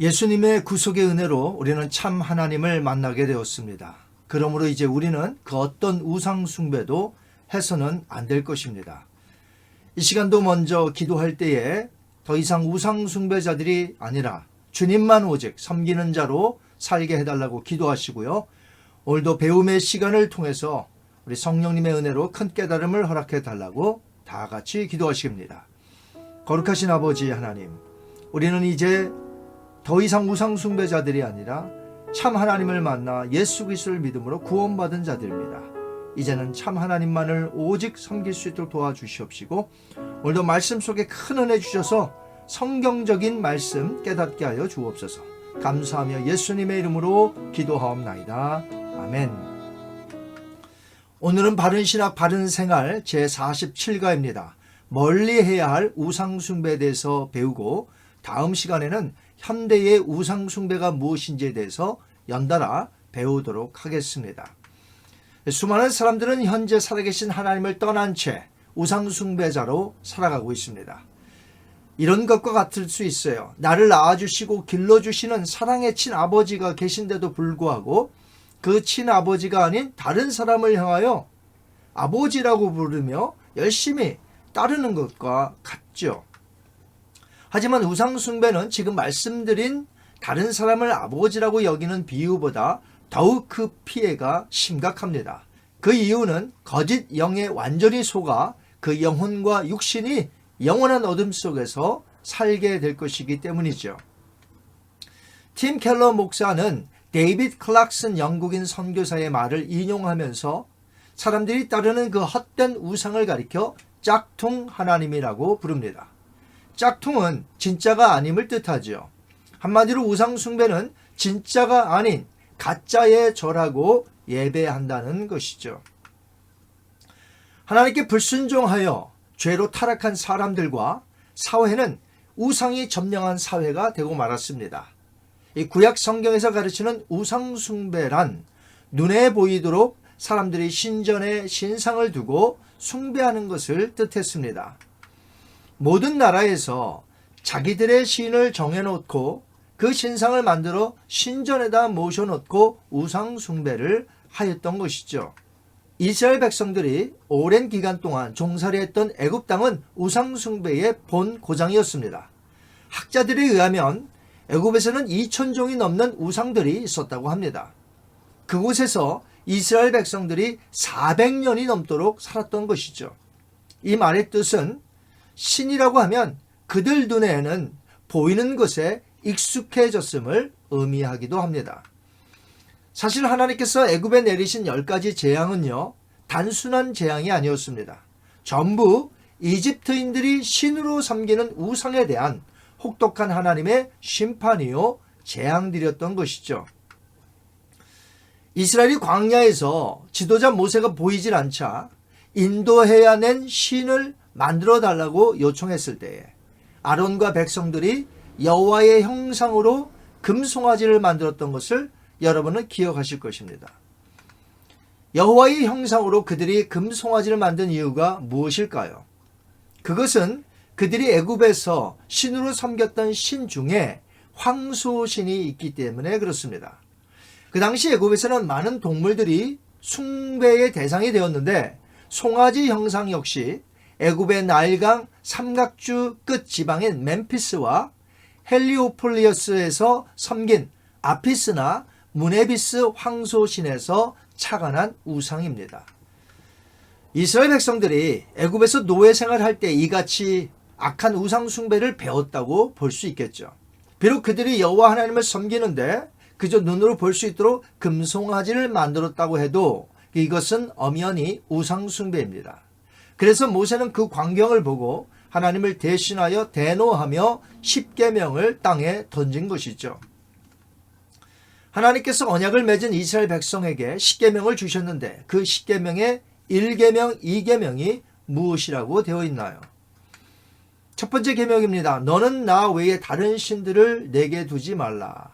예수님의 구속의 은혜로 우리는 참 하나님을 만나게 되었습니다. 그러므로 이제 우리는 그 어떤 우상 숭배도 해서는 안 될 것입니다. 이 시간도 먼저 기도할 때에 더 이상 우상 숭배자들이 아니라 주님만 오직 섬기는 자로 살게 해달라고 기도하시고요. 오늘도 배움의 시간을 통해서 우리 성령님의 은혜로 큰 깨달음을 허락해 달라고 다 같이 기도하십니다. 거룩하신 아버지 하나님, 우리는 이제 더 이상 우상 숭배자들이 아니라 참 하나님을 만나 예수 그리스도를 믿음으로 구원받은 자들입니다. 이제는 참 하나님만을 오직 섬길 수 있도록 도와주시옵시고, 오늘도 말씀 속에 큰 은혜 주셔서 성경적인 말씀 깨닫게 하여 주옵소서. 감사하며 예수님의 이름으로 기도하옵나이다. 아멘. 오늘은 바른 신학 바른 생활 제47가입니다. 멀리해야 할 우상 숭배에 대해서 배우고, 다음 시간에는 현대의 우상 숭배가 무엇인지에 대해서 연달아 배우도록 하겠습니다. 수많은 사람들은 현재 살아계신 하나님을 떠난 채 우상 숭배자로 살아가고 있습니다. 이런 것과 같을 수 있어요. 나를 낳아주시고 길러주시는 사랑의 친아버지가 계신데도 불구하고 그 친아버지가 아닌 다른 사람을 향하여 아버지라고 부르며 열심히 따르는 것과 같죠. 하지만 우상 숭배는 지금 말씀드린 다른 사람을 아버지라고 여기는 비유보다 더욱 그 피해가 심각합니다. 그 이유는 거짓 영에 완전히 속아 그 영혼과 육신이 영원한 어둠 속에서 살게 될 것이기 때문이죠. 팀 켈러 목사는 데이빗 클락슨 영국인 선교사의 말을 인용하면서 사람들이 따르는 그 헛된 우상을 가리켜 짝퉁 하나님이라고 부릅니다. 짝퉁은 진짜가 아님을 뜻하죠. 한마디로 우상 숭배는 진짜가 아닌 가짜에 절하고 예배한다는 것이죠. 하나님께 불순종하여 죄로 타락한 사람들과 사회는 우상이 점령한 사회가 되고 말았습니다. 이 구약 성경에서 가르치는 우상 숭배란 눈에 보이도록 사람들이 신전에 신상을 두고 숭배하는 것을 뜻했습니다. 모든 나라에서 자기들의 신을 정해놓고 그 신상을 만들어 신전에다 모셔놓고 우상 숭배를 하였던 것이죠. 이스라엘 백성들이 오랜 기간 동안 종살이 했던 애굽 땅은 우상 숭배의 본 고장이었습니다. 학자들에 의하면 애굽에서는 2000종이 넘는 우상들이 있었다고 합니다. 그곳에서 이스라엘 백성들이 400년이 넘도록 살았던 것이죠. 이 말의 뜻은 신이라고 하면 그들 눈에는 보이는 것에 익숙해졌음을 의미하기도 합니다. 사실 하나님께서 애굽에 내리신 10가지 재앙은요, 단순한 재앙이 아니었습니다. 전부 이집트인들이 신으로 섬기는 우상에 대한 혹독한 하나님의 심판이요 재앙들이었던 것이죠. 이스라엘이 광야에서 지도자 모세가 보이질 않자 인도해야 낸 신을 만들어 달라고 요청했을 때에 아론과 백성들이 여호와의 형상으로 금송아지를 만들었던 것을 여러분은 기억하실 것입니다. 여호와의 형상으로 그들이 금송아지를 만든 이유가 무엇일까요? 그것은 그들이 애굽에서 신으로 섬겼던 신 중에 황소신이 있기 때문에 그렇습니다. 그 당시 애굽에서는 많은 동물들이 숭배의 대상이 되었는데 송아지 형상 역시 애굽의 나일강 삼각주 끝 지방인 멤피스와 헬리오폴리어스에서 섬긴 아피스나 무네비스 황소신에서 착안한 우상입니다. 이스라엘 백성들이 애굽에서 노예 생활할 때 이같이 악한 우상 숭배를 배웠다고 볼 수 있겠죠. 비록 그들이 여호와 하나님을 섬기는데 그저 눈으로 볼 수 있도록 금송아지를 만들었다고 해도 이것은 엄연히 우상 숭배입니다. 그래서 모세는 그 광경을 보고 하나님을 대신하여 대노하며 십계명을 땅에 던진 것이죠. 하나님께서 언약을 맺은 이스라엘 백성에게 십계명을 주셨는데 그 십계명의 1계명, 2계명이 무엇이라고 되어 있나요? 첫 번째 계명입니다. 너는 나 외에 다른 신들을 내게 두지 말라.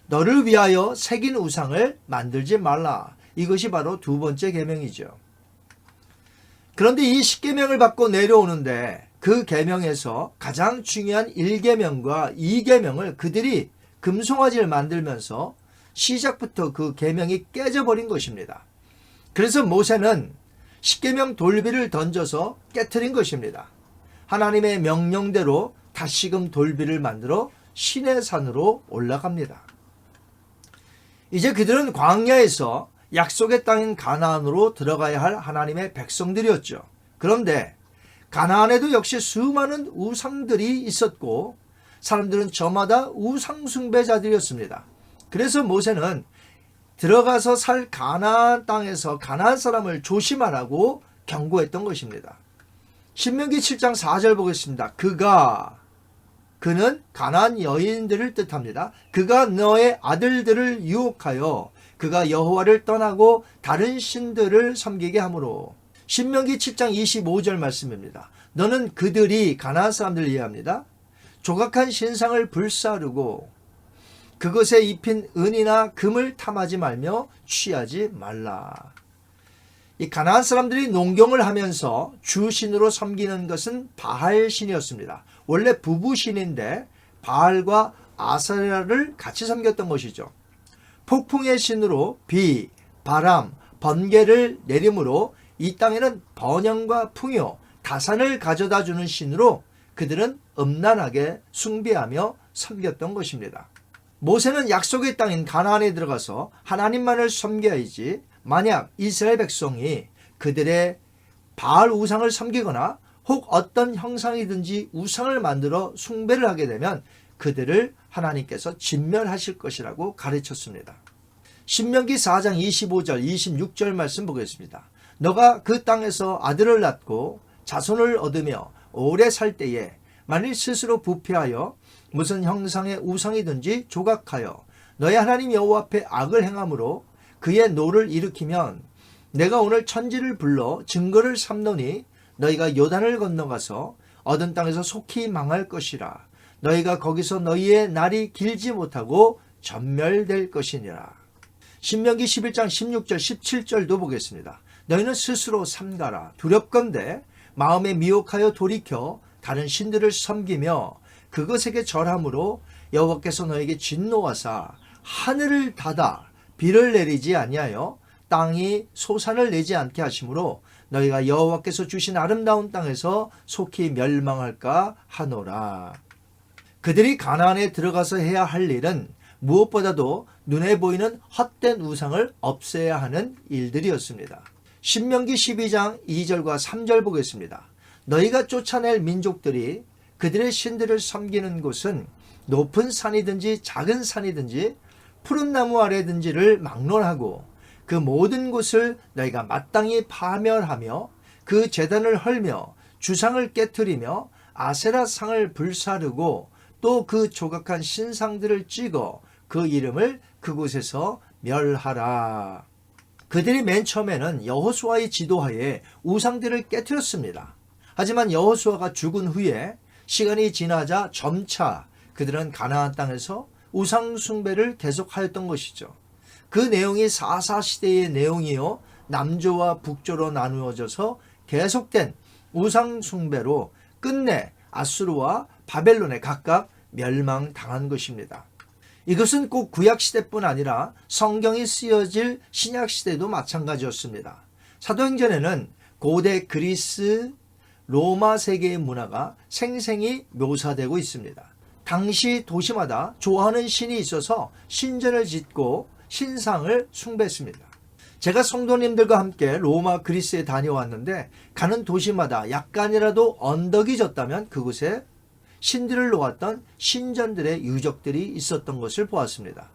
너를 위하여 새긴 우상을 만들지 말라. 이것이 바로 두 번째 계명이죠. 그런데 이 십계명을 받고 내려오는데 그 계명에서 가장 중요한 1계명과 2계명을 그들이 금송아지를 만들면서 시작부터 그 계명이 깨져버린 것입니다. 그래서 모세는 십계명 돌비를 던져서 깨트린 것입니다. 하나님의 명령대로 다시금 돌비를 만들어 시내산으로 올라갑니다. 이제 그들은 광야에서 약속의 땅인 가나안으로 들어가야 할 하나님의 백성들이었죠. 그런데 가나안에도 역시 수많은 우상들이 있었고 사람들은 저마다 우상 숭배자들이었습니다. 그래서 모세는 들어가서 살 가나안 땅에서 가나안 사람을 조심하라고 경고했던 것입니다. 신명기 7장 4절 보겠습니다. 그는 가나안 여인들을 뜻합니다. 그가 너의 아들들을 유혹하여 그가 여호와를 떠나고 다른 신들을 섬기게 하므로. 신명기 7장 25절 말씀입니다. 너는 그들이 가나안 사람들을 이해합니다. 조각한 신상을 불사르고 그것에 입힌 은이나 금을 탐하지 말며 취하지 말라. 이 가나안 사람들이 농경을 하면서 주신으로 섬기는 것은 바알 신이었습니다. 원래 부부신인데 바알과 아세라를 같이 섬겼던 것이죠. 폭풍의 신으로 비, 바람, 번개를 내림으로 이 땅에는 번영과 풍요, 다산을 가져다 주는 신으로 그들은 음란하게 숭배하며 섬겼던 것입니다. 모세는 약속의 땅인 가나안에 들어가서 하나님만을 섬겨야지 만약 이스라엘 백성이 그들의 바알 우상을 섬기거나 혹 어떤 형상이든지 우상을 만들어 숭배를 하게 되면 그들을 하나님께서 진멸하실 것이라고 가르쳤습니다. 신명기 4장 25절 26절 말씀 보겠습니다. 너가 그 땅에서 아들을 낳고 자손을 얻으며 오래 살 때에 만일 스스로 부패하여 무슨 형상의 우상이든지 조각하여 너의 하나님 여호와 앞에 악을 행함으로 그의 노를 일으키면 내가 오늘 천지를 불러 증거를 삼노니 너희가 요단을 건너가서 얻은 땅에서 속히 망할 것이라. 너희가 거기서 너희의 날이 길지 못하고 전멸될 것이니라. 신명기 11장 16절 17절도 보겠습니다. 너희는 스스로 삼가라. 두렵건대 마음에 미혹하여 돌이켜 다른 신들을 섬기며 그것에게 절함으로 여호와께서 너에게 진노하사 하늘을 닫아 비를 내리지 아니하여 땅이 소산을 내지 않게 하심으로 너희가 여호와께서 주신 아름다운 땅에서 속히 멸망할까 하노라. 그들이 가나안에 들어가서 해야 할 일은 무엇보다도 눈에 보이는 헛된 우상을 없애야 하는 일들이었습니다. 신명기 12장 2절과 3절 보겠습니다. 너희가 쫓아낼 민족들이 그들의 신들을 섬기는 곳은 높은 산이든지 작은 산이든지 푸른 나무 아래든지를 막론하고 그 모든 곳을 너희가 마땅히 파멸하며 그 제단을 헐며 주상을 깨트리며 아세라 상을 불사르고 또 그 조각한 신상들을 찍어 그 이름을 그곳에서 멸하라. 그들이 맨 처음에는 여호수아의 지도하에 우상들을 깨트렸습니다. 하지만 여호수아가 죽은 후에 시간이 지나자 점차 그들은 가나안 땅에서 우상 숭배를 계속하였던 것이죠. 그 내용이 사사시대의 내용이요 남조와 북조로 나누어져서 계속된 우상 숭배로 끝내 아수르와 바벨론에 각각 멸망당한 것입니다. 이것은 꼭 구약시대뿐 아니라 성경이 쓰여질 신약시대도 마찬가지였습니다. 사도행전에는 고대 그리스, 로마 세계의 문화가 생생히 묘사되고 있습니다. 당시 도시마다 좋아하는 신이 있어서 신전을 짓고 신상을 숭배했습니다. 제가 성도님들과 함께 로마 그리스에 다녀왔는데 가는 도시마다 약간이라도 언덕이 졌다면 그곳에 신들을 놓았던 신전들의 유적들이 있었던 것을 보았습니다.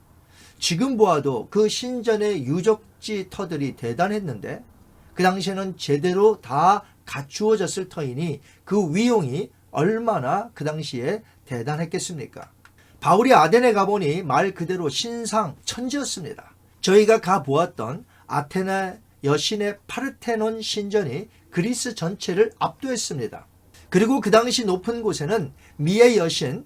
지금 보아도 그 신전의 유적지 터들이 대단했는데 그 당시에는 제대로 다 갖추어졌을 터이니 그 위용이 얼마나 그 당시에 대단했겠습니까? 바울이 아덴에 가보니 말 그대로 신상 천지였습니다. 저희가 가보았던 아테네 여신의 파르테논 신전이 그리스 전체를 압도했습니다. 그리고 그 당시 높은 곳에는 미의 여신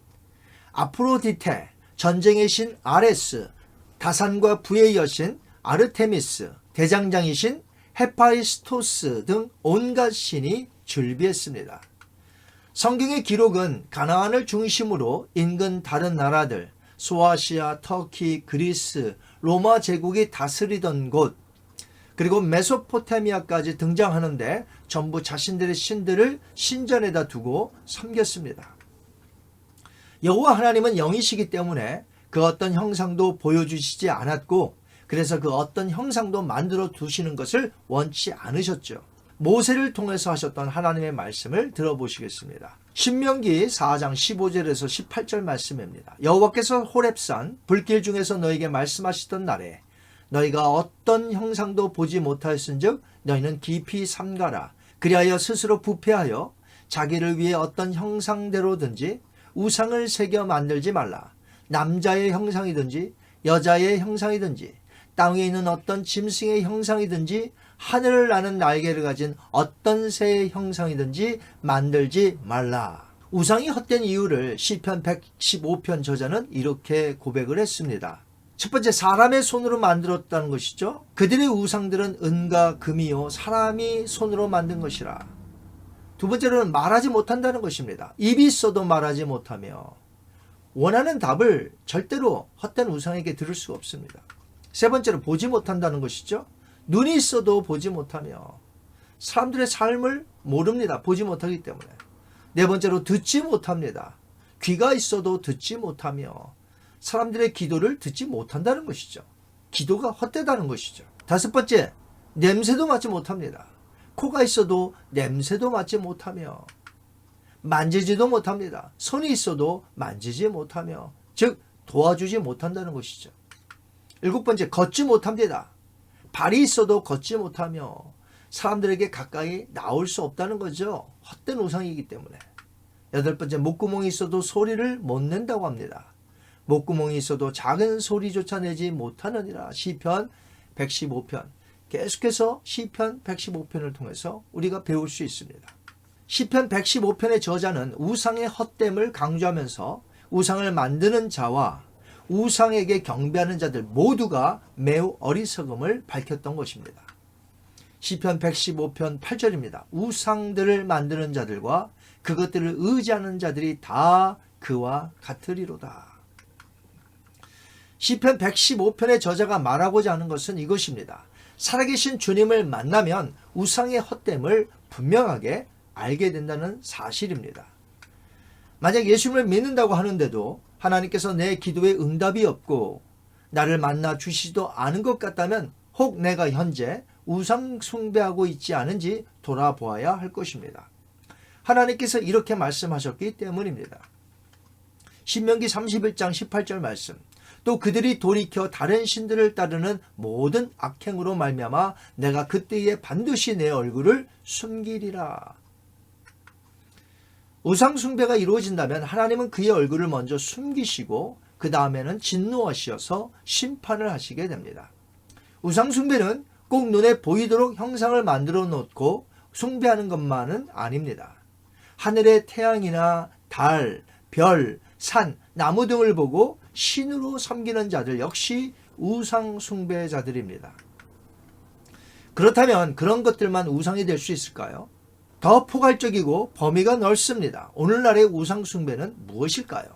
아프로디테, 전쟁의 신 아레스, 다산과 부의 여신 아르테미스, 대장장이신 헤파이스토스 등 온갖 신이 즐비했습니다. 성경의 기록은 가나안을 중심으로 인근 다른 나라들, 소아시아, 터키, 그리스, 로마 제국이 다스리던 곳, 그리고 메소포타미아까지 등장하는데 전부 자신들의 신들을 신전에다 두고 섬겼습니다. 여호와 하나님은 영이시기 때문에 그 어떤 형상도 보여주시지 않았고, 그래서 그 어떤 형상도 만들어 두시는 것을 원치 않으셨죠. 모세를 통해서 하셨던 하나님의 말씀을 들어보시겠습니다. 신명기 4장 15절에서 18절 말씀입니다. 여호와께서 호렙산 불길 중에서 너에게 말씀하시던 날에 너희가 어떤 형상도 보지 못하였은즉 너희는 깊이 삼가라. 그리하여 스스로 부패하여 자기를 위해 어떤 형상대로든지 우상을 새겨 만들지 말라. 남자의 형상이든지 여자의 형상이든지 땅 위에 있는 어떤 짐승의 형상이든지 하늘을 나는 날개를 가진 어떤 새의 형상이든지 만들지 말라. 우상이 헛된 이유를 시편 115편 저자는 이렇게 고백을 했습니다. 첫 번째, 사람의 손으로 만들었다는 것이죠. 그들의 우상들은 은과 금이요 사람이 손으로 만든 것이라. 두 번째로는 말하지 못한다는 것입니다. 입이 있어도 말하지 못하며 원하는 답을 절대로 헛된 우상에게 들을 수가 없습니다. 세 번째로 보지 못한다는 것이죠. 눈이 있어도 보지 못하며 사람들의 삶을 모릅니다. 보지 못하기 때문에. 네 번째로 듣지 못합니다. 귀가 있어도 듣지 못하며 사람들의 기도를 듣지 못한다는 것이죠. 기도가 헛되다는 것이죠. 다섯 번째, 냄새도 맡지 못합니다. 코가 있어도 냄새도 맡지 못하며 만지지도 못합니다. 손이 있어도 만지지 못하며, 즉 도와주지 못한다는 것이죠. 일곱 번째, 걷지 못합니다. 발이 있어도 걷지 못하며 사람들에게 가까이 나올 수 없다는 거죠. 헛된 우상이기 때문에. 여덟 번째, 목구멍이 있어도 소리를 못 낸다고 합니다. 목구멍이 있어도 작은 소리조차 내지 못하느니라. 시편 115편. 계속해서 시편 115편을 통해서 우리가 배울 수 있습니다. 시편 115편의 저자는 우상의 헛됨을 강조하면서 우상을 만드는 자와 우상에게 경배하는 자들 모두가 매우 어리석음을 밝혔던 것입니다. 시편 115편 8절입니다. 우상들을 만드는 자들과 그것들을 의지하는 자들이 다 그와 같으리로다. 시편 115편의 저자가 말하고자 하는 것은 이것입니다. 살아계신 주님을 만나면 우상의 헛됨을 분명하게 알게 된다는 사실입니다. 만약 예수님을 믿는다고 하는데도 하나님께서 내 기도에 응답이 없고 나를 만나 주시지도 않은 것 같다면 혹 내가 현재 우상 숭배하고 있지 않은지 돌아보아야 할 것입니다. 하나님께서 이렇게 말씀하셨기 때문입니다. 신명기 31장 18절 말씀. 또 그들이 돌이켜 다른 신들을 따르는 모든 악행으로 말미암아 내가 그때에 반드시 내 얼굴을 숨기리라. 우상 숭배가 이루어진다면 하나님은 그의 얼굴을 먼저 숨기시고 그 다음에는 진노하셔서 심판을 하시게 됩니다. 우상 숭배는 꼭 눈에 보이도록 형상을 만들어 놓고 숭배하는 것만은 아닙니다. 하늘의 태양이나 달, 별, 산, 나무 등을 보고 신으로 섬기는 자들 역시 우상 숭배자들입니다. 그렇다면 그런 것들만 우상이 될 수 있을까요? 더 포괄적이고 범위가 넓습니다. 오늘날의 우상 숭배는 무엇일까요?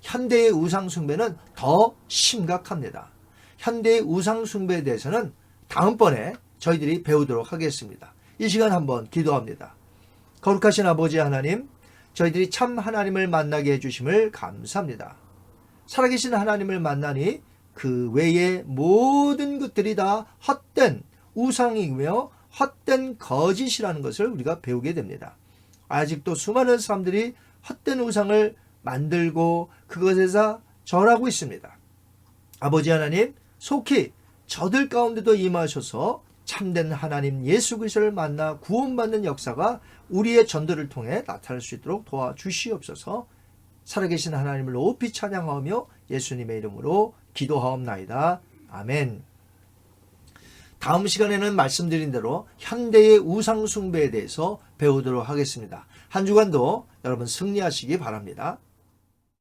현대의 우상 숭배는 더 심각합니다. 현대의 우상 숭배에 대해서는 다음번에 저희들이 배우도록 하겠습니다. 이 시간 한번 기도합니다. 거룩하신 아버지 하나님, 저희들이 참 하나님을 만나게 해주심을 감사합니다. 살아계신 하나님을 만나니 그 외의 모든 것들이 다 헛된 우상이며 헛된 거짓이라는 것을 우리가 배우게 됩니다. 아직도 수많은 사람들이 헛된 우상을 만들고 그것에서 절하고 있습니다. 아버지 하나님, 속히 저들 가운데도 임하셔서 참된 하나님 예수 그리스도를 만나 구원받는 역사가 우리의 전도를 통해 나타날 수 있도록 도와주시옵소서. 살아계신 하나님을 높이 찬양하며 예수님의 이름으로 기도하옵나이다. 아멘. 다음 시간에는 말씀드린 대로 현대의 우상 숭배에 대해서 배우도록 하겠습니다. 한 주간도 여러분 승리하시기 바랍니다.